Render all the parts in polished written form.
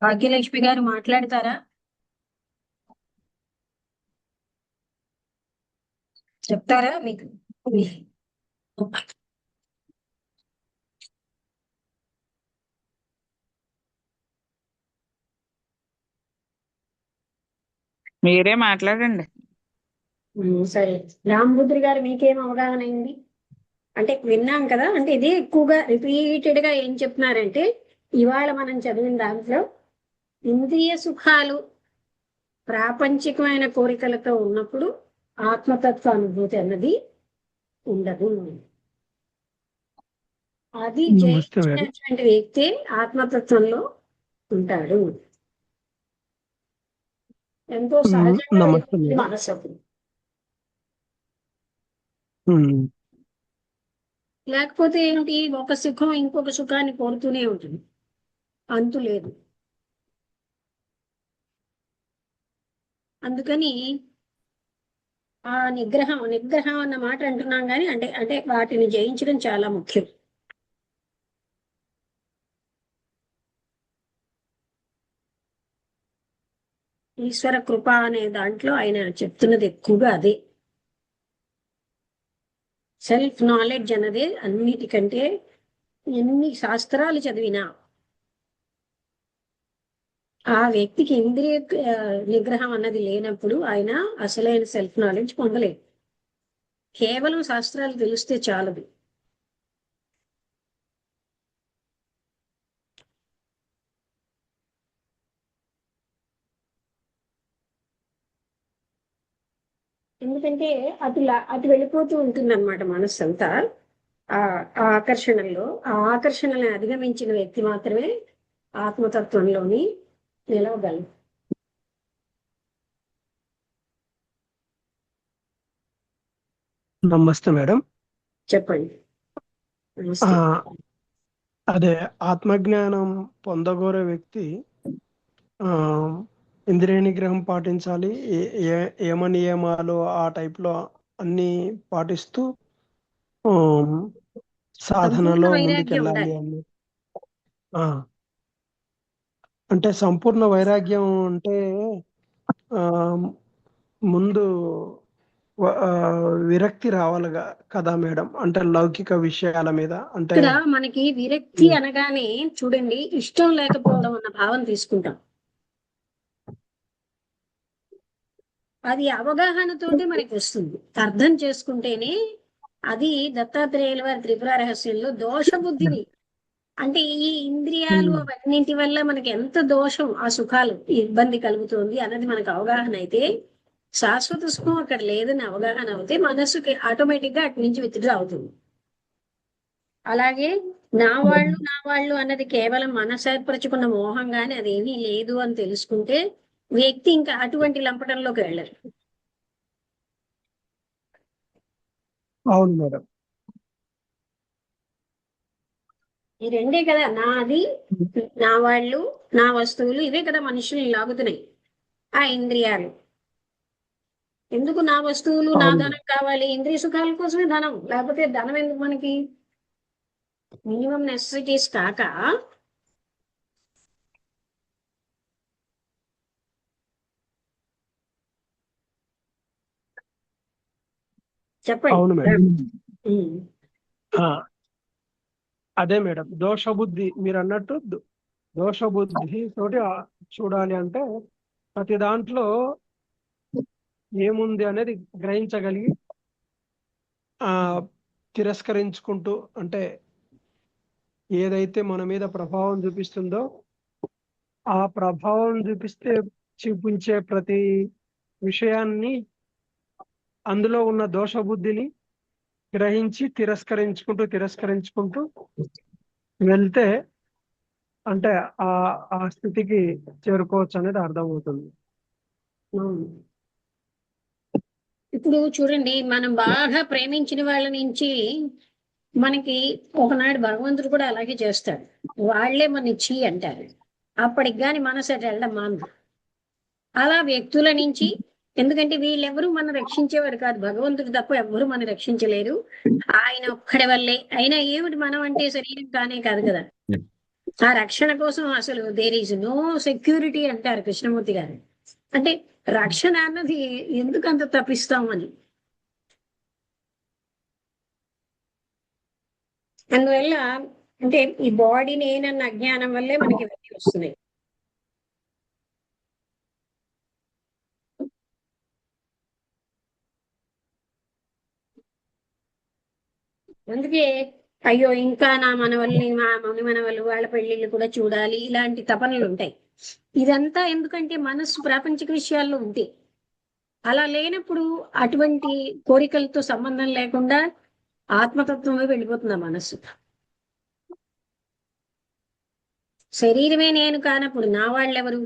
భాగ్యలక్ష్మి గారు మాట్లాడతారా? చెప్తారా మీకు? మీరే మాట్లాడండి. సరే. రామభద్రి గారు మీకేం అవగాహన అయింది? అంటే విన్నాం కదా, అంటే ఇదే ఎక్కువగా రిపీటెడ్ గా ఏం చెప్తున్నారంటే, ఇవాళ మనం చదివిన దాంట్లో ఇంద్రియ సుఖాలు ప్రాపంచికమైన కోరికలతో ఉన్నప్పుడు ఆత్మతత్వ అనుభూతి అన్నది ఉండదు. అది నమస్తే మేడం. జయించినటువంటి వ్యక్తి ఆత్మతత్వంలో ఉంటాడు. ఎంతో సహజంగా నమస్తే వెళ్ళిపోతుంది మేడం. మనసు అప్పుడు. లేకపోతే ఏంటి, ఒక సుఖం ఇంకొక సుఖాన్ని కోరుతూనే ఉంటుంది, అంతు లేదు. అందుకని ఆ నిగ్రహం నిగ్రహం అన్న మాట అంటున్నాం కానీ, అంటే అంటే వాటిని జయించడం చాలా ముఖ్యం. ఈశ్వర కృప అనే దాంట్లో ఆయన చెప్తున్నది ఎక్కువగా అదే. సెల్ఫ్ నాలెడ్జ్ అన్నది అన్నిటికంటే, ఎన్ని శాస్త్రాలు చదివినా ఆ వ్యక్తికి ఇంద్రియ నిగ్రహం అన్నది లేనప్పుడు ఆయన అసలైన సెల్ఫ్ నాలెడ్జ్ పొందలేదు. కేవలం శాస్త్రాలు తెలిస్తే చాలదు. ఎందుకంటే అటు వెళ్ళిపోతూ ఉంటుంది అనమాట మనస్సు అంతా. ఆ ఆ ఆకర్షణల్లో, ఆ ఆకర్షణలను అధిగమించిన వ్యక్తి మాత్రమే ఆత్మతత్వంలోని నిలవగలరు. నమస్తే మేడం. చెప్పండి. ఆ, నమస్తే. అదే ఆత్మజ్ఞానం పొందగోరే వ్యక్తి ఆ ఇంద్రియ నిగ్రహం పాటించాలి. యమ నియమాలు ఆ టైప్ లో అన్ని పాటిస్తూ సంపూర్ణ సాధనలో వైరాగ్యం ముందుకెళ్ళాలి ఉండాలి. అని. ఆ అంటే సంపూర్ణ వైరాగ్యం అంటే ఆ ముందు విరక్తి రావాలిగా కదా మేడం, అంటే లౌకిక విషయాల మీద. అంటే ఇక్కడ మనకి విరక్తి అనగానే చూడండి, ఇష్టం లేకపోవడం అన్న భావం తీసుకుంటాం. అది అవగాహనతోటి మనకి వస్తుంది, అర్థం చేసుకుంటేనే. అది దత్తాత్రేయుల వారి త్రిపుర రహస్యంలో దోష బుద్ధిని, అంటే ఈ ఇంద్రియాలు అవన్నింటి వల్ల మనకి ఎంత దోషం, ఆ సుఖాలు ఇబ్బంది కలుగుతుంది అన్నది మనకు అవగాహన అయితే, శాశ్వత సుఖం అక్కడ లేదని అవగాహన అవుతే మనసుకి ఆటోమేటిక్ గా అటు నుంచి విత్డ్రా అవుతుంది. అలాగే నా వాళ్ళు అన్నది కేవలం మనసు ఏర్పరచుకున్న మోహం గాని అదేమీ లేదు అని తెలుసుకుంటే వ్యక్తి ఇంకా అటువంటి లంపటంలోకి వెళ్ళరు. అవును మేడం. ఈ రెండే కదా, నాది, నా వాళ్ళు, నా వస్తువులు, ఇవే కదా మనుషుల్ని లాగుతున్నాయి. ఆ ఇంద్రియాలు ఎందుకు, నా వస్తువులు నా అవును ధనం కావాలి, ఇంద్రియ సుఖాల కోసమే ధనం, లేకపోతే ధనం ఎందుకు మనకి? మినిమం నెసెసిటీస్ కాక చెప్పండి. అవును మేడం. ఉమ్. ఆ, అదే మేడం, దోషబుద్ధి మీరు అన్నట్టు దోషబుద్ధి తోటి చూడాలి. అంటే ప్రతి దాంట్లో ఏముంది అనేది గ్రహించగలిగి ఆ తిరస్కరించుకుంటూ, అంటే ఏదైతే మన మీద ప్రభావం చూపిస్తుందో ఆ ప్రభావం చూపించే ప్రతి విషయాన్ని, అందులో ఉన్న దోషబుద్ధిని గ్రహించి తిరస్కరించుకుంటూ వెళ్తే, అంటే ఆ ఆ స్థితికి చేరుకోవచ్చు అనేది అర్థమవుతుంది. అవును. ఇప్పుడు చూడండి, మనం బాగా ప్రేమించిన వాళ్ళ నుంచి మనకి ఒకనాడు భగవంతుడు కూడా అలాగే చేస్తాడు. వాళ్లే మన ఇచ్చి అంటారు, అప్పటికి గాని మనసు అటు వెళ్ళడం మానదు. అలా వ్యక్తుల నుంచి, ఎందుకంటే వీళ్ళెవరూ మనం రక్షించేవారు కాదు, భగవంతుడు తప్ప ఎవ్వరూ మనం రక్షించలేరు. ఆయన ఒక్కడి వల్లే. అయినా ఏమిటి, మనం అంటే శరీరం కానే కాదు కదా. ఆ రక్షణ కోసం అసలు దేర్ ఈజ్ నో సెక్యూరిటీ అంటారు కృష్ణమూర్తి గారు. అంటే రక్షణ అన్నది ఎందుకు అంత తప్పిస్తామని. అందువల్ల అంటే ఈ బాడీ నేనన్న అజ్ఞానం వల్లే మనకి ఇవన్నీ వస్తున్నాయి. అందుకే అయ్యో ఇంకా నా మనవల్ని మా మనవలు వాళ్ళ పెళ్లిళ్ళు కూడా చూడాలి, ఇలాంటి తపనలు ఉంటాయి. ఇదంతా ఎందుకంటే మనస్సు ప్రాపంచిక విషయాల్లో ఉంది. అలా లేనప్పుడు అటువంటి కోరికలతో సంబంధం లేకుండా ఆత్మతత్వమే వెళ్ళిపోతుంది ఆ మనస్సు. శరీరమే నేను కానప్పుడు నా వాళ్ళెవరు?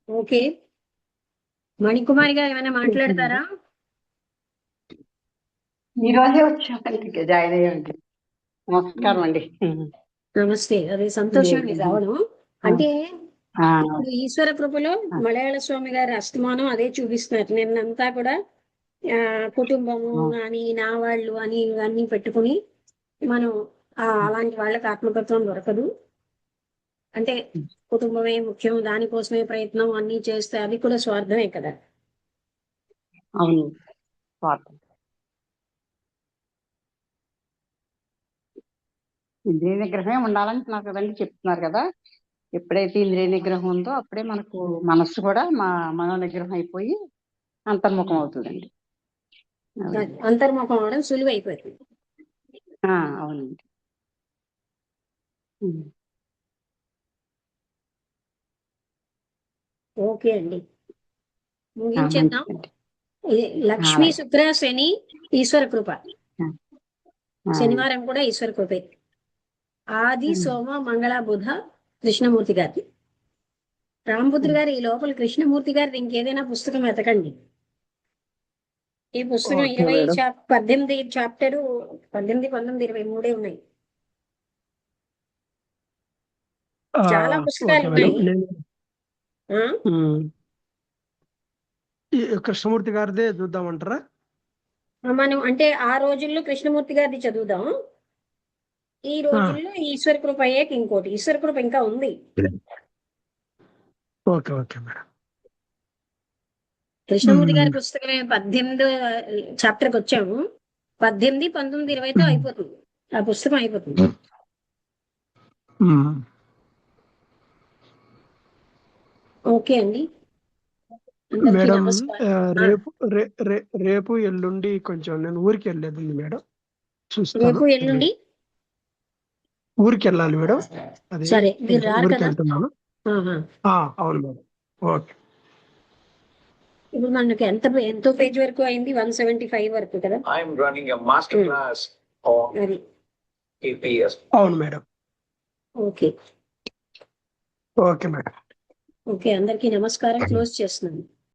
ఓకే, మణికుమారి గారు ఏమైనా మాట్లాడతారా? ఈ రోజే వచ్చామండి, జాయిన్ అయ్యండి. నమస్కారం అండి. నమస్తే, అదే సంతోషం అండి రావడం. అంటే ఆ, ఇప్పుడు ఈశ్వర కృపలో మలయాళ స్వామి గారి అస్తమానం అదే చూపిస్తున్నారు. నిన్నంతా కూడా కుటుంబము అని నా వాళ్ళు అని ఇవన్నీ పెట్టుకుని మనం అలాంటి వాళ్ళకి ఆత్మతత్వం దొరకదు. అంటే కుటుంబమే ముఖ్యం, దానికోసమే ప్రయత్నం అన్ని చేస్తే అది కూడా స్వార్థమే కదా. అవును, స్వార్థం. ఇంద్రియ నిగ్రహమే ఉండాలని కదండి చెప్తున్నారు కదా. ఎప్పుడైతే ఇంద్రియ నిగ్రహం ఉందో అప్పుడే మనకు మనస్సు కూడా మనో నిగ్రహం అయిపోయి అంతర్ముఖం అవుతుందండి. అంతర్ముఖం అవడం సులువైపోతుంది. అవునండి. ఓకే అండి, ముగించేద్దాం. మంచిదండి. ఇది లక్ష్మీ శుక్ర శని ఈశ్వర కృప. శనివారం కూడా ఈశ్వర కృపే. ఆది సోమ మంగళ బుధ కృష్ణమూర్తి గారి. రామపుత్రి గారు ఈ లోపల కృష్ణమూర్తి గారిది ఇంకేదైనా పుస్తకం వెతకండి. ఈ పుస్తకం ఓకే మేడం. 18 చాప్టరు 18, 19, 23 ఉన్నాయి. చాలా పుస్తకాలు ఓకే మేడం. ఉన్నాయి. నేను ఈ కృష్ణమూర్తి గారిదే చూద్దామంటారా? మనం అంటే ఆ రోజుల్లో కృష్ణమూర్తి గారిది చదువుదాం. ఈ రోజుల్లో ఈశ్వర కృప అయ్యాక ఇంకోటి ఈశ్వర కృప ఇంకా ఉంది. Okay okay madam. కృష్ణమూర్తి గారి పుస్తకమే 18 చాప్టర్కి వచ్చాము. 18, 19, 20తో అయిపోతుంది, ఆ పుస్తకం అయిపోతుంది. ఓకే అండి, అందరికీ మేడం, నమస్కారం. రేపు ఎల్లుండి కొంచెం నేను ఊరికి వెళ్ళేది మేడం, చూస్తాను. రేపు ఎల్లుండి ఊరికి వెళ్ళాలి మేడం, అది సరే, మీరు కొంచెం రారు ఊరికి కదా. వెళ్తున్నాను. అవును మేడం. ఓకే. ఇప్పుడు మనకి ఎంతో పేజ్ వరకు అయింది? 175 వరకు కదా. I'm running a master class on అది APS. అవును madam. Okay. Okay madam. Okay, అందరికీ నమస్కారం. క్లోజ్ చేస్తున్నాను.